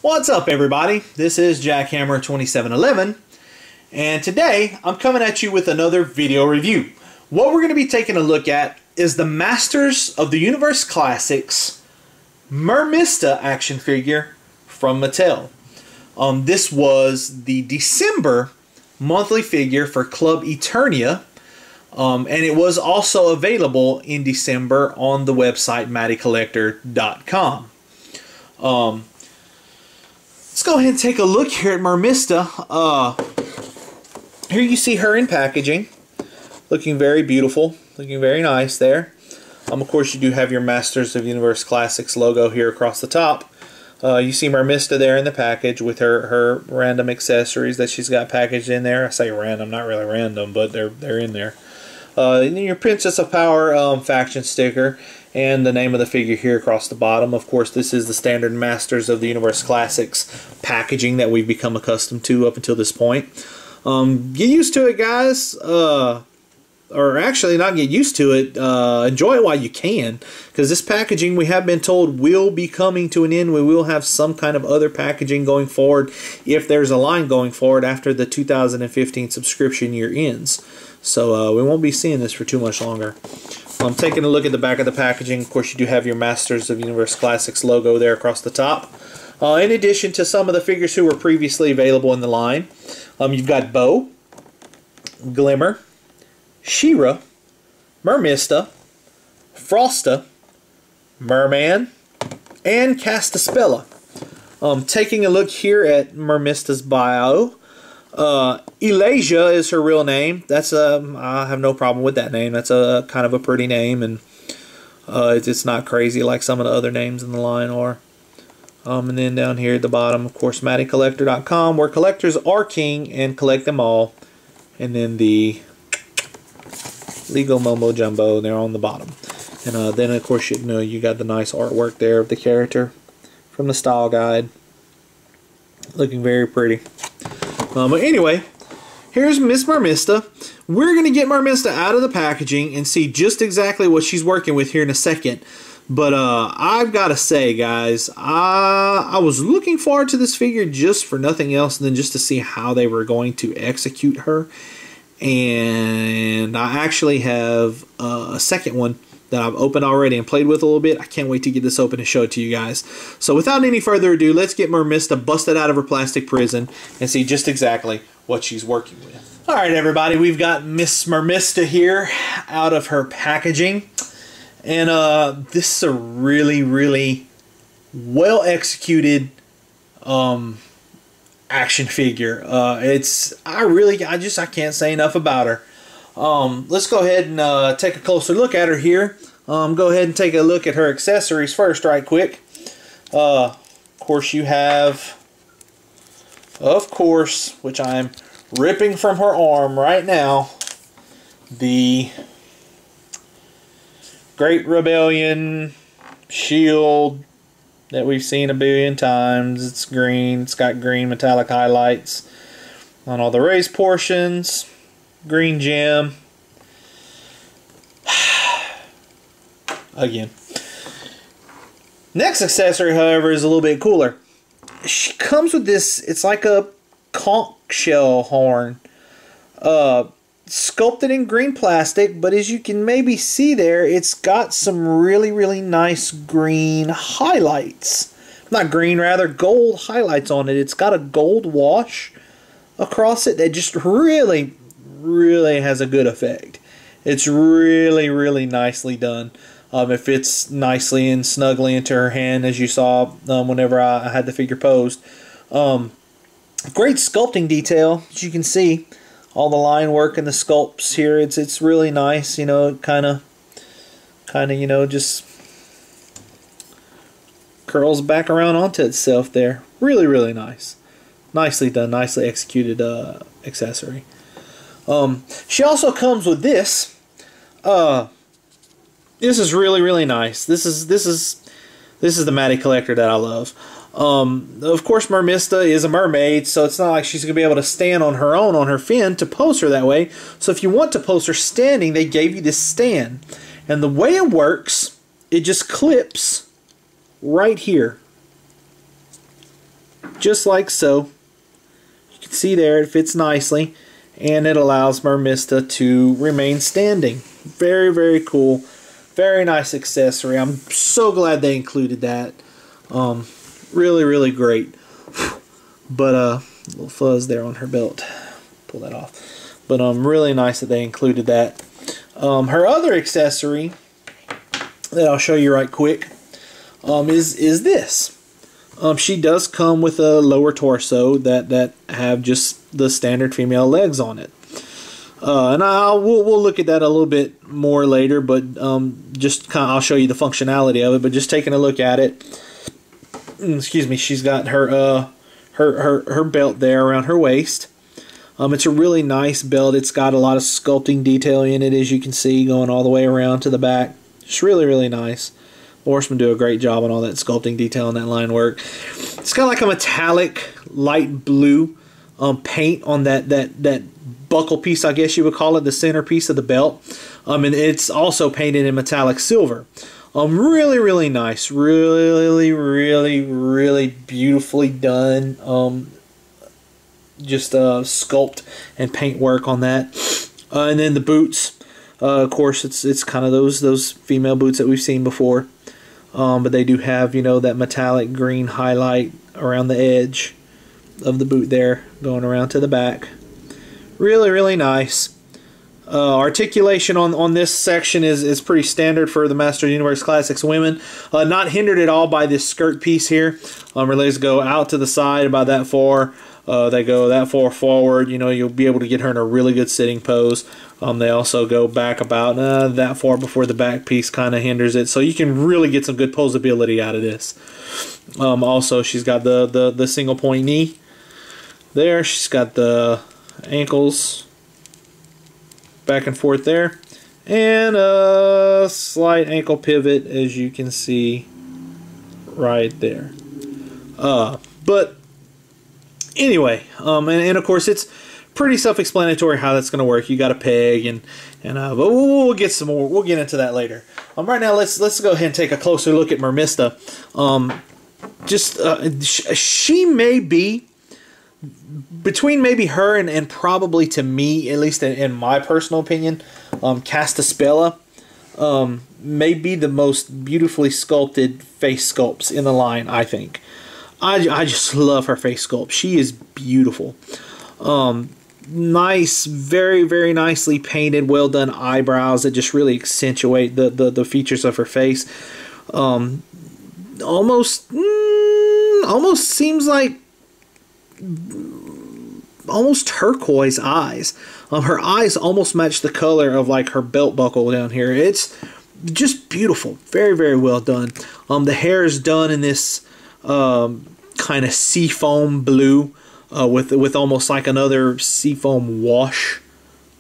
What's up, everybody? This is Jackhammer2711, and today I'm coming at you with another video review. What we're going to be taking a look at is the Masters of the Universe Classics Mermista action figure from Mattel. This was the December monthly figure for Club Eternia, and it was also available in December on the website MattyCollector.com. Let's go ahead and take a look here at Mermista. Here you see her in packaging, looking very beautiful, looking very nice there. Of course, you do have your Masters of Universe Classics logo here across the top. You see Mermista there in the package with her random accessories that she's got packaged in there. I say random, not really random, but they're in there. And then your Princess of Power faction sticker and the name of the figure here across the bottom. Of course, this is the standard Masters of the Universe Classics packaging that we've become accustomed to up until this point. Get used to it, guys. Or actually, not get used to it. Enjoy it while you can, because this packaging, we have been told, will be coming to an end. We will have some kind of other packaging going forward, if there's a line going forward after the 2015 subscription year ends. So we won't be seeing this for too much longer. I'm taking a look at the back of the packaging. Of course, you do have your Masters of Universe Classics logo there across the top. In addition to some of the figures who were previously available in the line, you've got Bo, Glimmer, She-Ra, Mermista, Frosta, Merman, and Castaspella. Taking a look here at Mermista's bio, Elijah is her real name. That's I have no problem with that name. That's a kind of a pretty name, and it's not crazy like some of the other names in the line are. And then down here at the bottom, of course, MattyCollector.com, where collectors are king and collect them all. And then the Lego Mumbo Jumbo there on the bottom. And then, of course, you got the nice artwork there of the character from the style guide. Looking very pretty. But anyway, here's Miss Mermista. We're going to get Mermista out of the packaging and see just exactly what she's working with here in a second. But I've got to say, guys, I was looking forward to this figure just for nothing else than just to see how they were going to execute her. And I actually have a second one that I've opened already and played with a little bit. I can't wait to get this open and show it to you guys. So without any further ado, let's get Mermista busted out of her plastic prison and see just exactly what she's working with. Alright, everybody, we've got Miss Mermista here out of her packaging. And this is a really, really well executed action figure. I can't say enough about her. Let's go ahead and take a closer look at her here. Go ahead and take a look at her accessories first right quick. Of course, you have, of course, which I'm ripping from her arm right now, the Great Rebellion shield that we've seen a billion times. It's green. It's got green metallic highlights on all the raised portions. Green gem. Again. Next accessory, however, is a little bit cooler. She comes with this, it's like a conch shell horn. Sculpted in green plastic, but as you can maybe see there, it's got some really, really nice green highlights. Not green, rather, gold highlights on it. It's got a gold wash across it that just really, really has a good effect. It's really, really nicely done. It fits nicely and snugly into her hand, as you saw whenever I had the figure posed. Great sculpting detail, as you can see. All the line work and the sculpts here, it's really nice. You know, kind of, you know, just curls back around onto itself there. Really, really nice. Nicely done, nicely executed accessory. She also comes with this. This is really, really nice. This is the Matty Collector that I love. Of course, Mermista is a mermaid, so it's not like she's going to be able to stand on her own on her fin to pose her that way. So if you want to pose her standing, they gave you this stand. And the way it works, it just clips right here. just like so. You can see there it fits nicely, and it allows Mermista to remain standing. Very, very cool. Very nice accessory. I'm so glad they included that. Really, really great. But a little fuzz there on her belt. Pull that off. But really nice that they included that. Her other accessory that I'll show you right quick is this. She does come with a lower torso that have just the standard female legs on it. And we'll look at that a little bit more later, but just kind of I'll show you the functionality of it. But just taking a look at it, excuse me, she's got her her belt there around her waist. It's a really nice belt. It's got a lot of sculpting detail in it, as you can see, going all the way around to the back. Just really, really nice. Horsemen do a great job on all that sculpting detail and that line work. It's got like a metallic light blue paint on that buckle piece, I guess you would call it, the centerpiece of the belt. And it's also painted in metallic silver. Really, really nice. Really, really, really beautifully done. Just sculpt and paint work on that. And then the boots. Of course, it's kind of those female boots that we've seen before. But they do have, you know, that metallic green highlight around the edge of the boot there, going around to the back. Really, really nice. Articulation on this section is pretty standard for the Masters Universe Classics women. Not hindered at all by this skirt piece here. Her legs go out to the side about that far. They go that far forward. You know, you'll be able to get her in a really good sitting pose. They also go back about that far before the back piece kind of hinders it. So you can really get some good posability out of this. Also, she's got the single point knee there. She's got the ankles back and forth there. And a slight ankle pivot, as you can see right there. But anyway, and of course it's pretty self-explanatory how that's going to work. You got a peg, but we'll get some more. We'll get into that later. Right now, let's go ahead and take a closer look at Mermista. She may be between maybe her and probably, to me, at least in my personal opinion, Castaspella may be the most beautifully sculpted face sculpts in the line, I think. I just love her face sculpt. She is beautiful. Nice, very, very nicely painted, well done eyebrows that just really accentuate the features of her face. Almost seems like almost turquoise eyes. Her eyes almost match the color of like her belt buckle down here. It's just beautiful. Very, very well done. The hair is done in this kind of seafoam blue with almost like another seafoam wash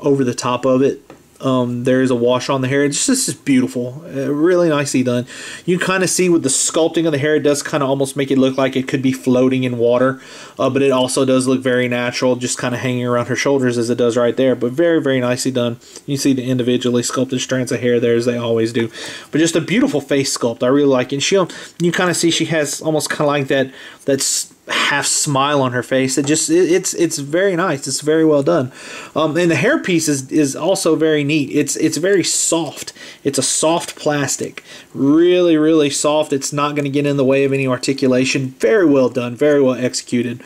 over the top of it. There is a wash on the hair. It's just beautiful. Really nicely done. You can kind of see with the sculpting of the hair, it does kind of almost make it look like it could be floating in water. But it also does look very natural, just kind of hanging around her shoulders as it does right there. But very, very nicely done. You see the individually sculpted strands of hair there, as they always do. But just a beautiful face sculpt. I really like it. You kind of see she has almost kind of like that half smile on her face. It's very nice. It's very well done. And the hair piece is also very neat. It's very soft. It's a soft plastic. Really, really soft. It's not going to get in the way of any articulation. Very well done. Very well executed.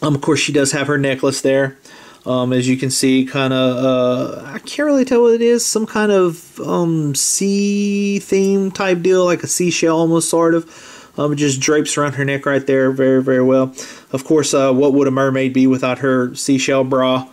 Of course, she does have her necklace there. As you can see, kind of, I can't really tell what it is. Some kind of sea theme type deal, like a seashell almost, sort of. It just drapes around her neck right there very, very well. Of course, what would a mermaid be without her seashell bra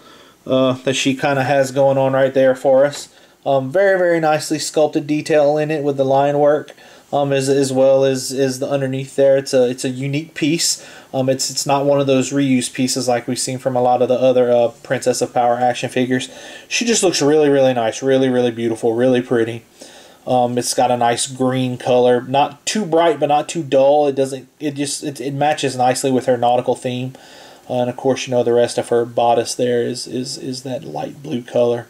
that she kind of has going on right there for us. Very, very nicely sculpted detail in it with the line work, as well as the underneath there. It's a unique piece. It's not one of those reused pieces like we've seen from a lot of the other Princess of Power action figures. She just looks really, really nice, really, really beautiful, really pretty. It's got a nice green color, not too bright but not too dull. It matches nicely with her nautical theme, and of course, you know, the rest of her bodice there is that light blue color.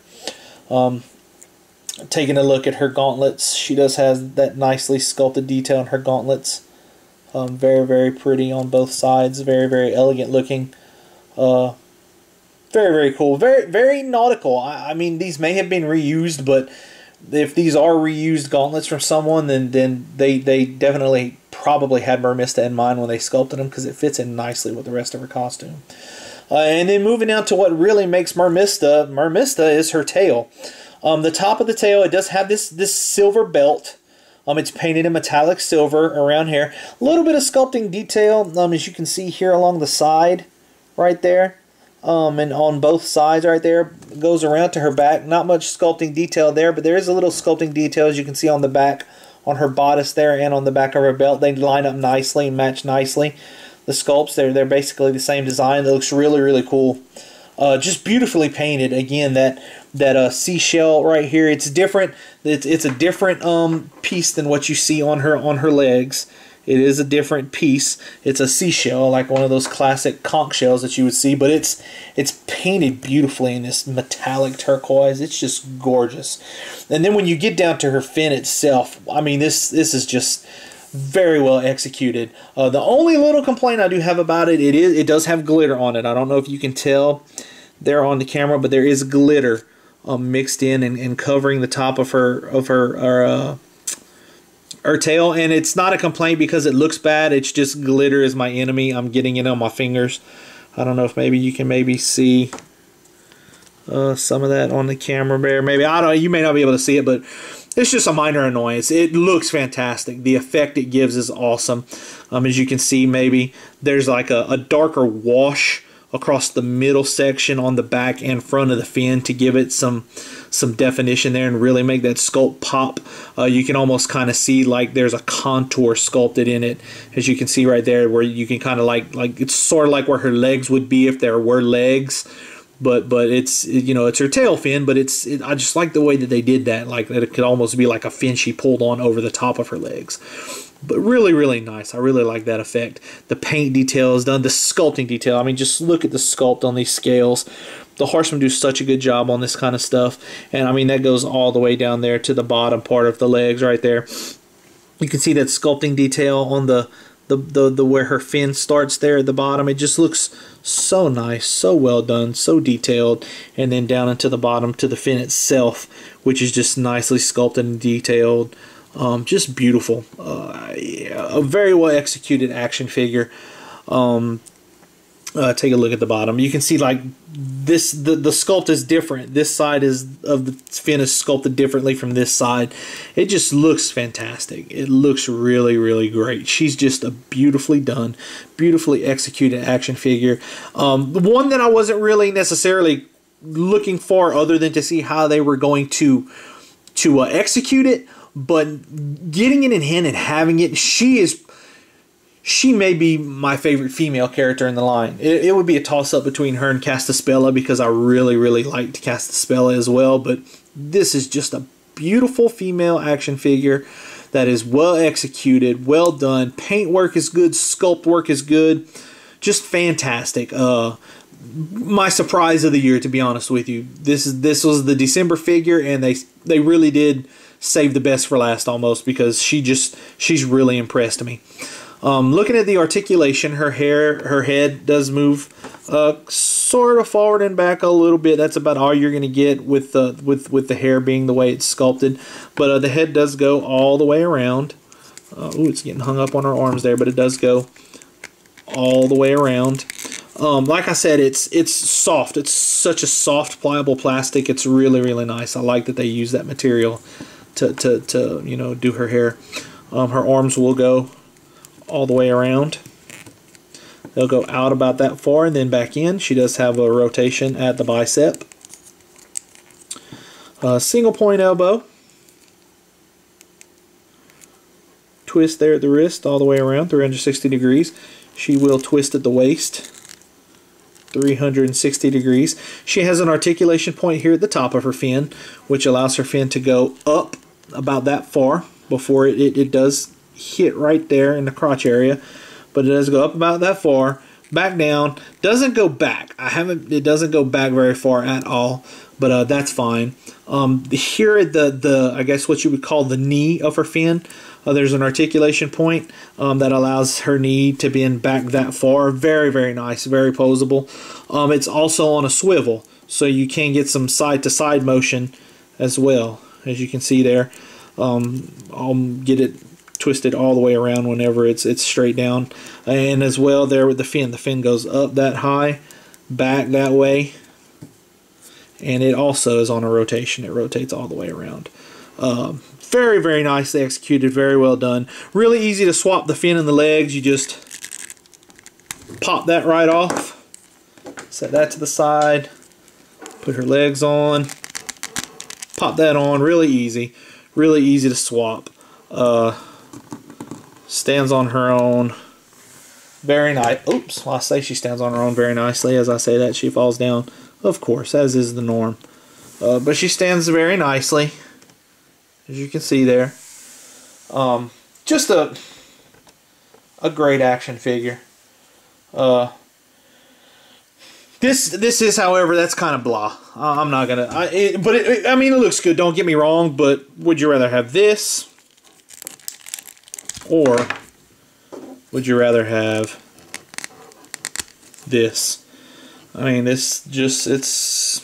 Taking a look at her gauntlets, she does have that nicely sculpted detail in her gauntlets. Very, very pretty on both sides. Very, very elegant looking. Very, very cool. Very, very nautical. I mean, these may have been reused, but if these are reused gauntlets from someone, then they definitely probably had Mermista in mind when they sculpted them, because it fits in nicely with the rest of her costume. And then moving down to what really makes Mermista. Mermista is her tail. The top of the tail, it does have this silver belt. It's painted in metallic silver around here. A little bit of sculpting detail, as you can see here along the side, right there. And on both sides right there, it goes around to her back. Not much sculpting detail there, but there is a little sculpting detail, as you can see on the back, on her bodice there, and on the back of her belt. They line up nicely and match nicely. The sculpts, they're basically the same design. It looks really, really cool. Just beautifully painted. Again, that seashell right here, it's different. It's a different piece than what you see on her legs. It is a different piece. It's a seashell, like one of those classic conch shells that you would see, but it's painted beautifully in this metallic turquoise. It's just gorgeous. And then when you get down to her fin itself, I mean, this is just very well executed. The only little complaint I do have about it, it does have glitter on it. I don't know if you can tell there on the camera, but there is glitter mixed in and covering the top of her tail, and it's not a complaint because it looks bad. It's just glitter is my enemy. I'm getting it on my fingers. I don't know if maybe you can see some of that on the camera there. Maybe, I don't know, you may not be able to see it, but it's just a minor annoyance. It looks fantastic. The effect it gives is awesome. As you can see, maybe there's like a darker wash across the middle section on the back and front of the fin to give it some definition there and really make that sculpt pop. You can almost kind of see like there's a contour sculpted in it, as you can see right there, where you can kind of like it's sort of like where her legs would be if there were legs. But it's, you know, it's her tail fin, but I just like the way that they did that, like that it could almost be like a fin she pulled on over the top of her legs. But really, really nice. I really like that effect. The paint detail is done, the sculpting detail. I mean, just look at the sculpt on these scales. The horsemen do such a good job on this kind of stuff. And I mean, that goes all the way down there to the bottom part of the legs right there. You can see that sculpting detail on the where her fin starts there at the bottom. It just looks so nice, so well done, so detailed. And then down into the bottom to the fin itself, which is just nicely sculpted and detailed. Just beautiful. A very well executed action figure. Take a look at the bottom. You can see like this, the sculpt is different. This side of the fin is sculpted differently from this side. It just looks fantastic. It looks really, really great. She's just a beautifully done, beautifully executed action figure. The one that I wasn't really necessarily looking for, other than to see how they were going to execute it, but getting it in hand and having it, she may be my favorite female character in the line. It would be a toss-up between her and Castaspella, because I really, really liked Castaspella as well. But this is just a beautiful female action figure that is well executed, well done. Paint work is good, sculpt work is good. Just fantastic. My surprise of the year, to be honest with you. This was the December figure, and they really did save the best for last almost, because she's really impressed me. Looking at the articulation, her head does move sort of forward and back a little bit. That's about all you're going to get with the hair being the way it's sculpted. But the head does go all the way around. Ooh, it's getting hung up on her arms there, but it does go all the way around. Like I said, it's soft. It's such a soft, pliable plastic. It's really, really nice. I like that they use that material to you know, do her hair. Her arms will go all the way around. They'll go out about that far and then back in. She does have a rotation at the bicep. Single point elbow. Twist there at the wrist all the way around, 360 degrees. She will twist at the waist, 360 degrees. She has an articulation point here at the top of her fin, which allows her fin to go up about that far before it does hit right there in the crotch area. But it does go up about that far, back down, doesn't go back. It doesn't go back very far at all, but that's fine. Here at the I guess what you would call the knee of her fin, there's an articulation point that allows her knee to bend back that far. Very, very nice, very posable. It's also on a swivel, so you can get some side-to-side motion as well, as you can see there. I'll get it twisted all the way around whenever it's straight down. And as well there with the fin goes up that high, back that way, and it also is on a rotation. It rotates all the way around. Very, very nicely executed, very well done. Really easy to swap the fin and the legs. You just pop that right off, set that to the side, put her legs on, pop that on. Really easy to swap. Stands on her own very nice. Oops, well, I say she stands on her own very nicely. As I say that, she falls down, of course, as is the norm. But she stands very nicely, as you can see there. Just a great action figure. This is, however, that's kind of blah. I'm not gonna. I mean, it looks good. Don't get me wrong, but would you rather have this, or would you rather have this? I mean, this just it's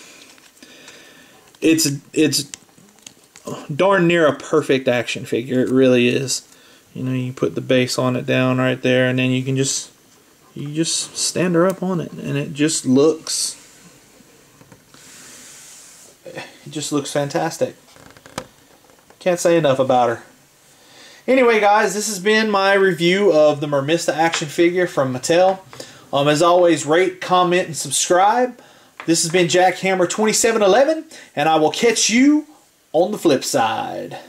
darn near a perfect action figure. It really is. You know, you put the base on it down right there, and then you can just stand her up on it, and it just looks fantastic. Can't say enough about her. Anyway, guys, this has been my review of the Mermista action figure from Mattel. As always, rate, comment, and subscribe. This has been Jackhammer 2711, and I will catch you on the flip side.